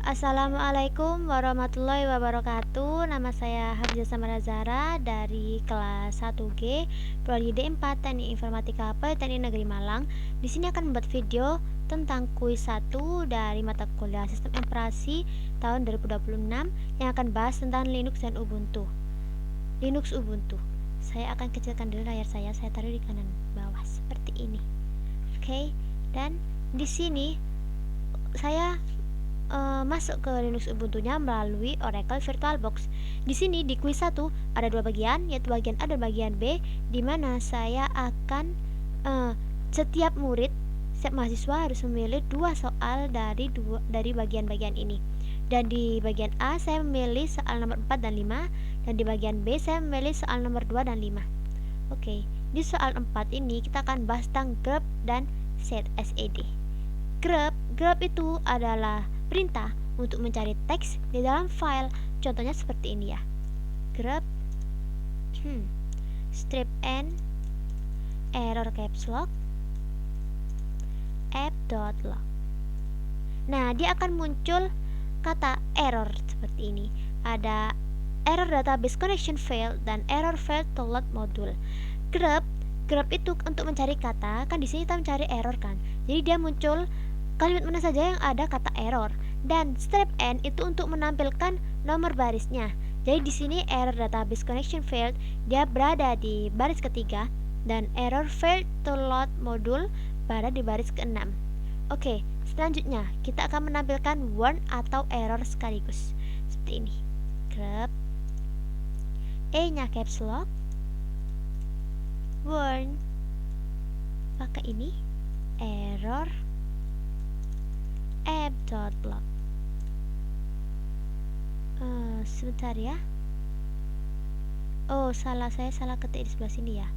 Assalamualaikum warahmatullahi wabarakatuh. Nama saya Hafizah Samara Zahra dari kelas 1G Prodi D4 Teknik Informatika Politeknik Negeri Malang. Di sini akan membuat video tentang kuis 1 dari mata kuliah Sistem Informasi tahun 2026 yang akan bahas tentang Linux dan Ubuntu. Linux Ubuntu. Saya akan kecilkan dulu layar saya taruh di kanan bawah seperti ini. Oke, dan di sini saya masuk ke Linux Ubuntu-nya melalui Oracle VirtualBox. Di sini di kuis 1 ada dua bagian, yaitu bagian A dan bagian B, di mana saya akan setiap mahasiswa harus memilih dua soal dari bagian-bagian ini. Dan di bagian A saya memilih soal nomor 4 dan 5, dan di bagian B saya memilih soal nomor 2 dan 5. Oke, di soal 4 ini kita akan bahas tentang grep dan set. Grep itu adalah perintah untuk mencari teks di dalam file. Contohnya seperti ini ya. Grep strip n error caps lock app.log. Nah, dia akan muncul kata error seperti ini. Ada error database connection failed dan error failed to load module. Grep itu untuk mencari kata, kan di sini kita mencari error kan. Jadi dia muncul kalimat mana saja yang ada kata error, dan strip n itu untuk menampilkan nomor barisnya. Jadi di sini error database connection failed dia berada di baris ketiga, dan error failed to load module berada di baris ke-6. Oke, selanjutnya kita akan menampilkan warn atau error sekaligus seperti ini. Grep E-nya caps lock, warn pakai ini error app.log. Sebentar ya. Oh, saya salah ketik di sebelah sini ya.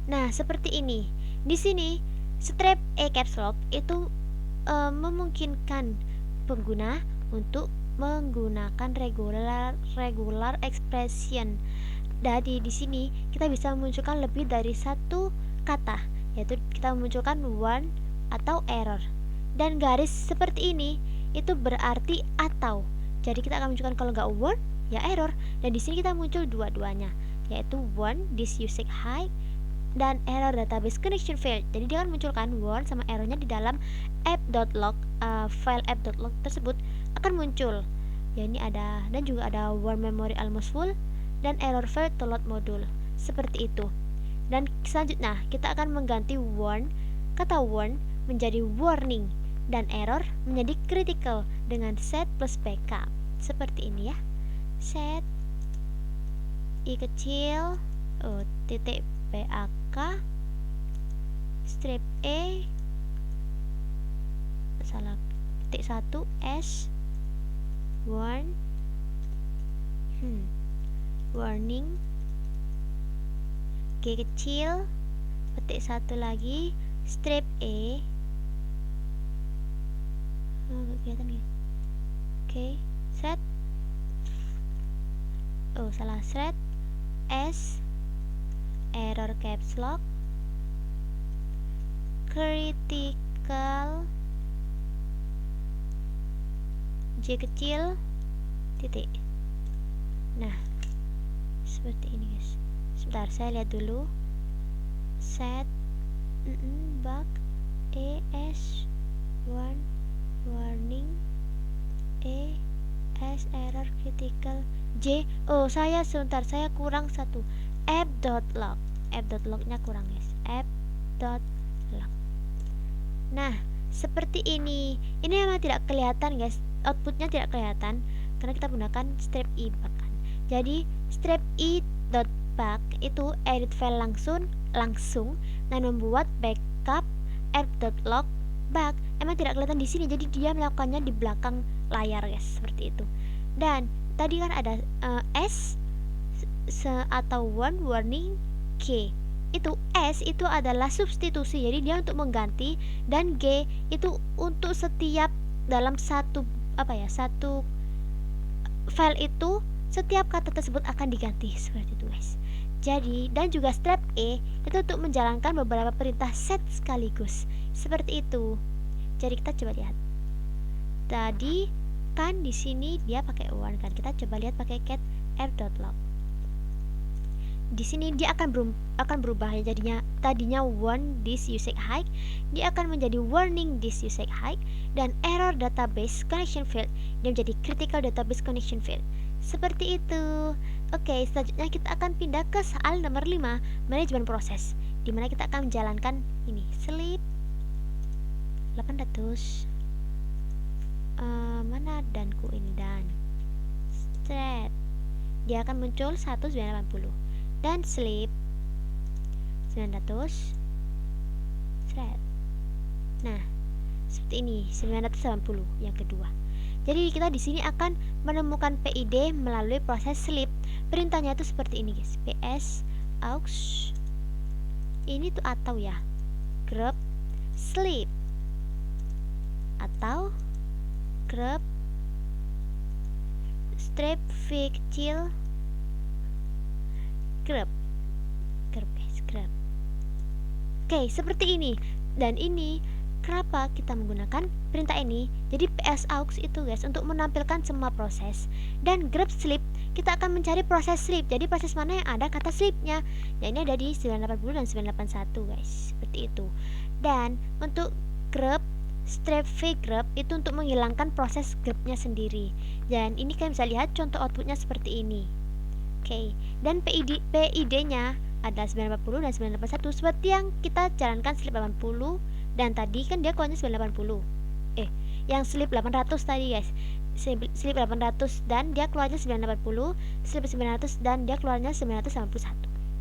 Nah, seperti ini. Di sini strip E caps lock itu memungkinkan pengguna untuk menggunakan regular expression. Jadi di sini kita bisa memunculkan lebih dari satu kata, yaitu kita memunculkan warn atau error. Dan garis seperti ini itu berarti atau. Jadi kita akan munculkan kalau nggak warn ya error. Dan di sini kita muncul dua-duanya, yaitu warn this usage high dan error database connection failed. Jadi dia akan munculkan warn sama errornya di dalam app.log, file app.log tersebut akan muncul. Ya, ini ada, dan juga ada warn memory almost full dan error failed to load module. Seperti itu. Dan selanjutnya kita akan mengganti warn, kata warn menjadi warning, dan error menjadi critical dengan set plus backup. Seperti ini ya. Set I kecil titik BAK strip E salah titik 1 S warn warning G kecil petik 1 lagi strip E kelihatan ya. Oke, set salah set S error caps lock critical J kecil titik. Nah, seperti ini guys. Sebentar, saya lihat dulu. Set bug ES warning ES error critical J. Saya kurang satu. App.log-nya kurang guys. App.log. Nah, seperti ini. Ini memang tidak kelihatan guys. Outputnya tidak kelihatan karena kita gunakan strip I bahkan. Jadi strip I.bug itu edit file langsung dan membuat backup app.log bug. Emang tidak kelihatan di sini, jadi dia melakukannya di belakang layar guys, seperti itu. Dan tadi kan ada S atau warning G. Itu S itu adalah substitusi, jadi dia untuk mengganti, dan G itu untuk setiap dalam satu file itu setiap kata tersebut akan diganti seperti itu guys. Jadi, dan juga strip E itu untuk menjalankan beberapa perintah set sekaligus. Seperti itu. Jadi kita coba lihat. Tadi kan di sini dia pakai one kan. Kita coba lihat pakai cat f.log. Di sini dia akan berubah ya, tadinya warn this usage high, dia akan menjadi warning this usage high, dan error database connection failed dia menjadi critical database connection failed. Seperti itu. Oke, selanjutnya kita akan pindah ke soal nomor 5, manajemen proses, dimana kita akan menjalankan ini sleep 800 mana danku ini, dan thread dia akan muncul 1980 dan sleep 900 thread. Nah, seperti ini 980 yang kedua. Jadi kita di sini akan menemukan PID melalui proses sleep. Perintahnya itu seperti ini guys. PS aux ini tuh atau ya. Grep sleep atau grep strip kecil grep guys, grep. Oke, seperti ini. Dan ini kenapa kita menggunakan perintah ini? Jadi ps aux itu guys untuk menampilkan semua proses, dan grep sleep kita akan mencari proses sleep. Jadi proses mana yang ada kata sleepnya. Ya ini ada di 980 dan 981 guys. Seperti itu. Dan untuk grep strip grep itu untuk menghilangkan proses grepnya sendiri. Dan ini kalian bisa lihat contoh outputnya seperti ini. Oke, dan PID-nya ada 980 dan 981 seperti yang kita jalankan sleep 80, dan tadi kan dia keluarnya 980. Yang sleep 800 tadi guys. Sleep 800 dan dia keluarnya 980, sleep 900 dan dia keluarnya 991.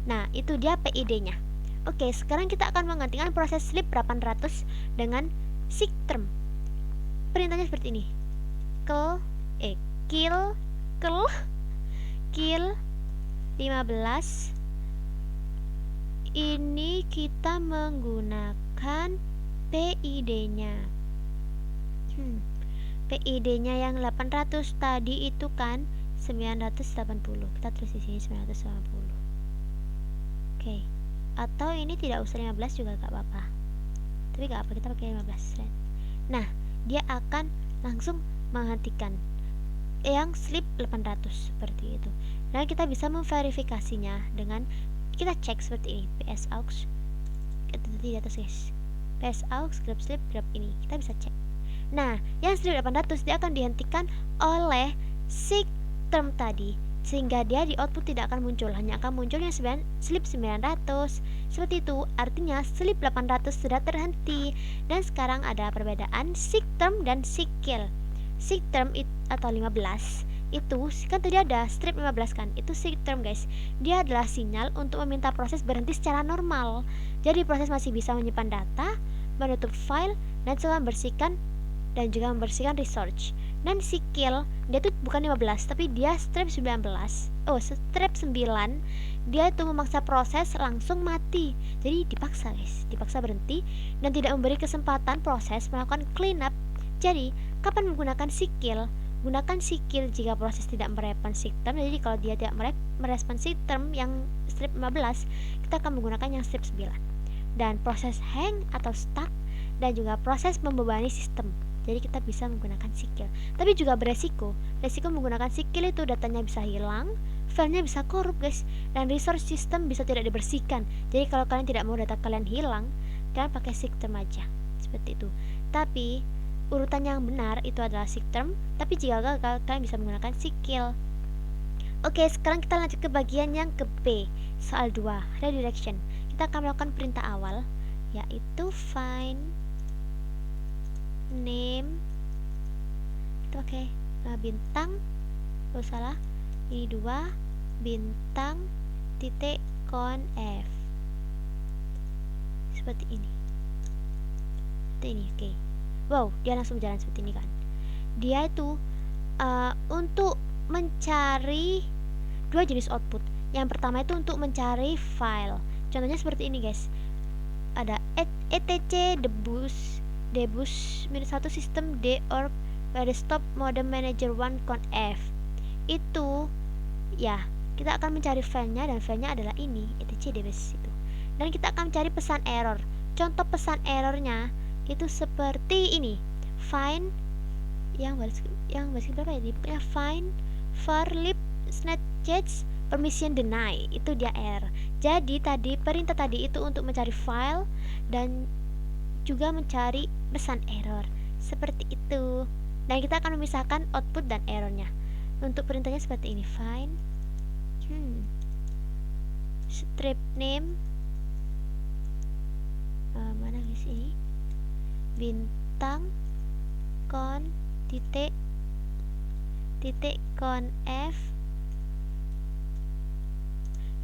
Nah, itu dia PID-nya. Oke, sekarang kita akan menggantikan proses sleep 800 dengan seek term. Perintahnya seperti ini. Kill 15. Ini kita menggunakan PID-nya. PID-nya yang 800 tadi itu kan 980. Kita tulis di sini 980. Oke. Atau ini tidak usah 15 juga gak apa-apa. Tapi gak apa, kita pakai 15. Nah, dia akan langsung menghentikan yang sleep 800 seperti itu. Dan kita bisa memverifikasinya dengan kita cek seperti ini. PS aux di atas guys. PS aux grep sleep grep ini kita bisa cek. Nah, yang sleep 800 dia akan dihentikan oleh seek term tadi, sehingga dia di output tidak akan muncul, hanya akan muncul yang sleep 900. Seperti itu, artinya sleep 800 sudah terhenti. Dan sekarang ada perbedaan seek term dan seek kill. Seek term atau 15 itu kan tadi ada strip 15 kan, itu seek term guys. Dia adalah sinyal untuk meminta proses berhenti secara normal. Jadi proses masih bisa menyimpan data, menutup file, dan juga membersihkan resource. Dan seek kill dia tuh bukan 15 tapi dia strip 19. Strip 9 dia itu memaksa proses langsung mati. Jadi dipaksa berhenti dan tidak memberi kesempatan proses melakukan cleanup. Jadi kapan menggunakan seek kill? Gunakan seek kill jika proses tidak merespon seek term. Jadi kalau dia tidak merespon seek term yang strip 15, kita akan menggunakan yang strip 9. Dan proses hang atau stuck, dan juga proses membebani sistem. Jadi kita bisa menggunakan seek kill. Tapi juga beresiko. Resiko menggunakan seek kill itu datanya bisa hilang, filenya bisa korup guys, dan resource system bisa tidak dibersihkan. Jadi kalau kalian tidak mau data kalian hilang, kalian pakai seek term aja. Seperti itu. Tapi urutan yang benar itu adalah seek term, tapi jika gagal kalian bisa menggunakan seek kill. Oke, sekarang kita lanjut ke bagian yang ke B, soal 2, redirection. Kita akan melakukan perintah awal, yaitu find name. Itu oke. Bintang, salah. Ini 2 bintang titik conf. Seperti ini. Oke. Wow, dia langsung jalan seperti ini kan. Dia itu untuk mencari 2 jenis output. Yang pertama itu untuk mencari file. Contohnya seperti ini guys. Ada etc debus -1 system d or desktop modem manager 1 conf. Itu ya, kita akan mencari filenya, dan filenya adalah ini, etc debus itu. Dan kita akan mencari pesan error. Contoh pesan errornya itu seperti ini. Find yang baris berapa ya? Pokoknya find for lip snatches permission deny, itu dia error. Jadi tadi perintah tadi itu untuk mencari file dan juga mencari pesan error seperti itu. Dan kita akan memisahkan output dan errornya. Untuk perintahnya seperti ini, find strip name mana guys ini, bintang con titik con f,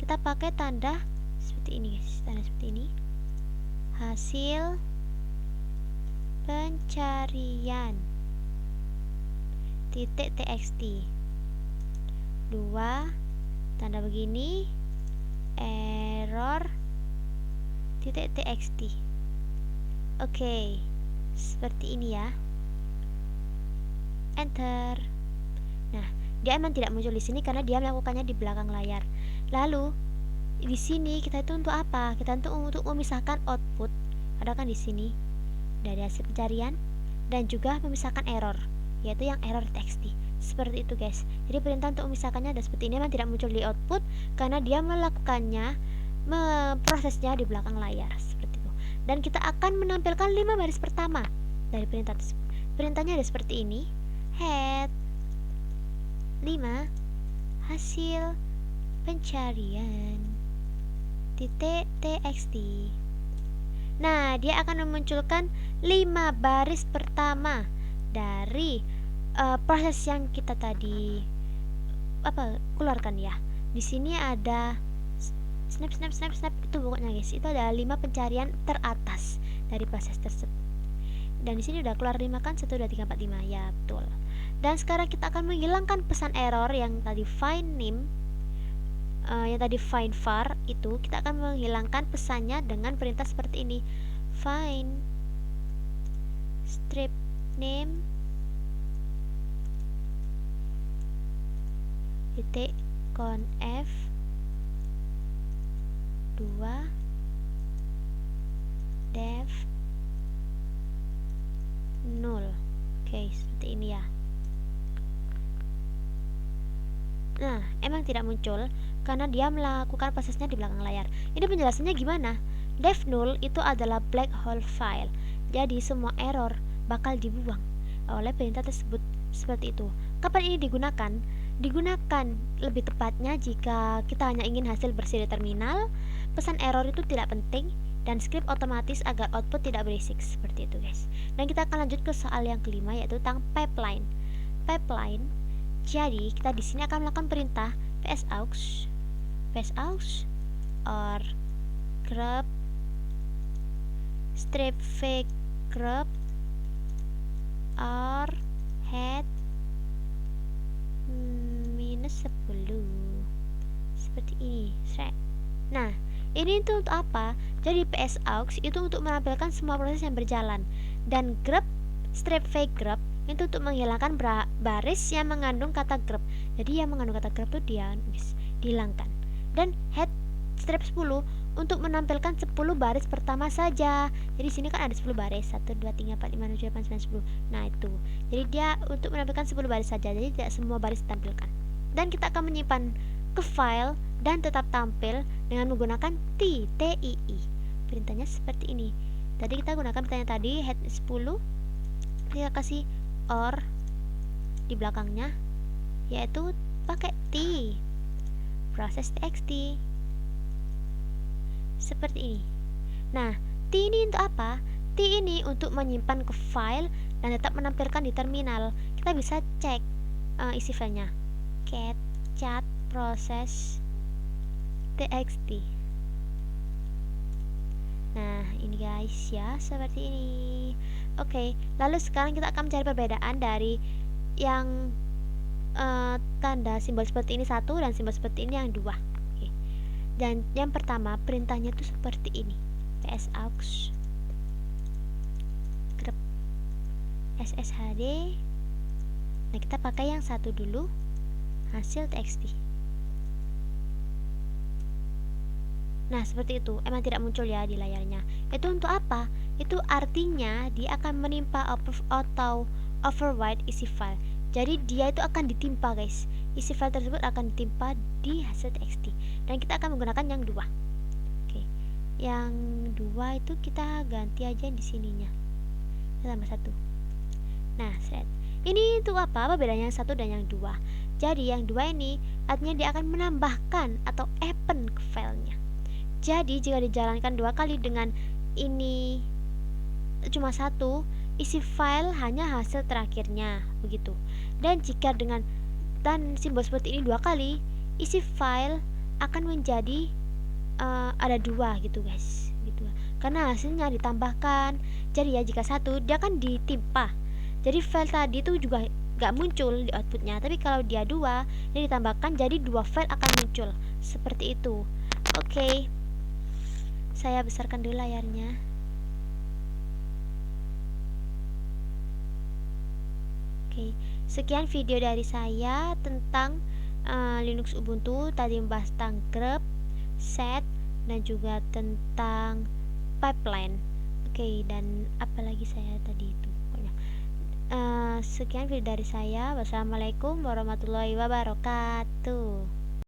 kita pakai tanda seperti ini guys, tanda seperti ini, hasil pencarian titik txt, 2 tanda begini, error titik txt. Oke, seperti ini ya. Enter. Nah, dia emang tidak muncul di sini karena dia melakukannya di belakang layar. Lalu di sini kita itu untuk apa? Kita untuk memisahkan output. Ada kan di sini dari hasil pencarian dan juga memisahkan error, yaitu yang error txt. Seperti itu guys. Jadi perintah untuk memisahkannya ada seperti ini, memang tidak muncul di output karena dia melakukannya, memprosesnya di belakang layar seperti itu. Dan kita akan menampilkan 5 baris pertama dari perintah tersebut. Perintahnya ada seperti ini. Head 5 hasil pencarian titik txt. Nah, dia akan memunculkan 5 baris pertama dari proses yang kita tadi keluarkan ya. Di sini ada snap itu pokoknya guys. Itu ada 5 pencarian teratas dari proses tersebut. Dan di sini udah keluar 5 kan, 1 2 3 4 5 ya, betul. Dan sekarang kita akan menghilangkan pesan error yang tadi find name, yang tadi find var, itu kita akan menghilangkan pesannya dengan perintah seperti ini. Find strip name titik conf 2 def 0. Oke, seperti ini ya. Nah, emang tidak muncul karena dia melakukan prosesnya di belakang layar. Ini penjelasannya gimana? Def 0 itu adalah black hole file. Jadi semua error bakal dibuang oleh perintah tersebut. Seperti itu. Kapan ini digunakan? Digunakan lebih tepatnya jika kita hanya ingin hasil bersih di terminal, pesan error itu tidak penting, dan script otomatis agar output tidak berisik. Seperti itu guys. Dan kita akan lanjut ke soal yang kelima, yaitu tentang pipeline. Pipeline. Jadi kita di sini akan melakukan perintah psaux or grep strip fake grep or head minus 10 seperti ini. Nah, ini itu untuk apa? Jadi psaux itu untuk menampilkan semua proses yang berjalan, dan grep strip fake grep itu untuk menghilangkan baris yang mengandung kata grep. Jadi yang mengandung kata grep itu dihilangkan. Dan head strip 10 untuk menampilkan 10 baris pertama saja. Jadi sini kan ada 10 baris, 1 2 3 4 5 6 7 8 9 10. Nah, itu. Jadi dia untuk menampilkan 10 baris saja. Jadi tidak semua baris ditampilkan. Dan kita akan menyimpan ke file dan tetap tampil dengan menggunakan TII. Perintahnya seperti ini. Tadi kita gunakan perintah tadi head 10. Kita kasih or di belakangnya, yaitu pakai T proses txt seperti ini. Nah, T ini untuk apa? T ini untuk menyimpan ke file dan tetap menampilkan di terminal. Kita bisa cek isi filenya, cat proses txt. Nah, ini guys ya, seperti ini. Oke, lalu sekarang kita akan mencari perbedaan dari yang tanda simbol seperti ini 1 dan simbol seperti ini yang 2. Oke. Dan yang pertama perintahnya itu seperti ini. psaux grep sshd. Nah, kita pakai yang 1 dulu, hasil txt. Nah, seperti itu. Emang tidak muncul ya di layarnya. Itu untuk apa? Itu artinya dia akan menimpa atau overwrite isi file. Jadi dia itu akan ditimpa, guys. Isi file tersebut akan ditimpa di hasil txt. Dan kita akan menggunakan yang dua. Oke. Yang dua itu kita ganti aja di sininya. Tambah satu. Nah, set. Ini itu apa? Apa bedanya yang satu dan yang dua? Jadi yang dua ini artinya dia akan menambahkan atau append ke filenya. Jadi jika dijalankan dua kali dengan ini cuma satu, isi file hanya hasil terakhirnya begitu. Dan jika dengan dan simbol seperti ini dua kali, isi file akan menjadi ada dua gitu guys, gitu. Karena hasilnya ditambahkan. Jadi ya jika satu dia kan ditimpa. Jadi file tadi itu juga gak muncul di outputnya. Tapi kalau dia dua, dia ditambahkan jadi dua file akan muncul. Seperti itu. Oke. Saya besarkan dulu layarnya. Oke, sekian video dari saya tentang Linux Ubuntu. Tadi membahas tentang grep, set, dan juga tentang pipeline. Oke, dan apalagi saya tadi itu pokoknya. Sekian video dari saya. Wassalamualaikum warahmatullahi wabarakatuh.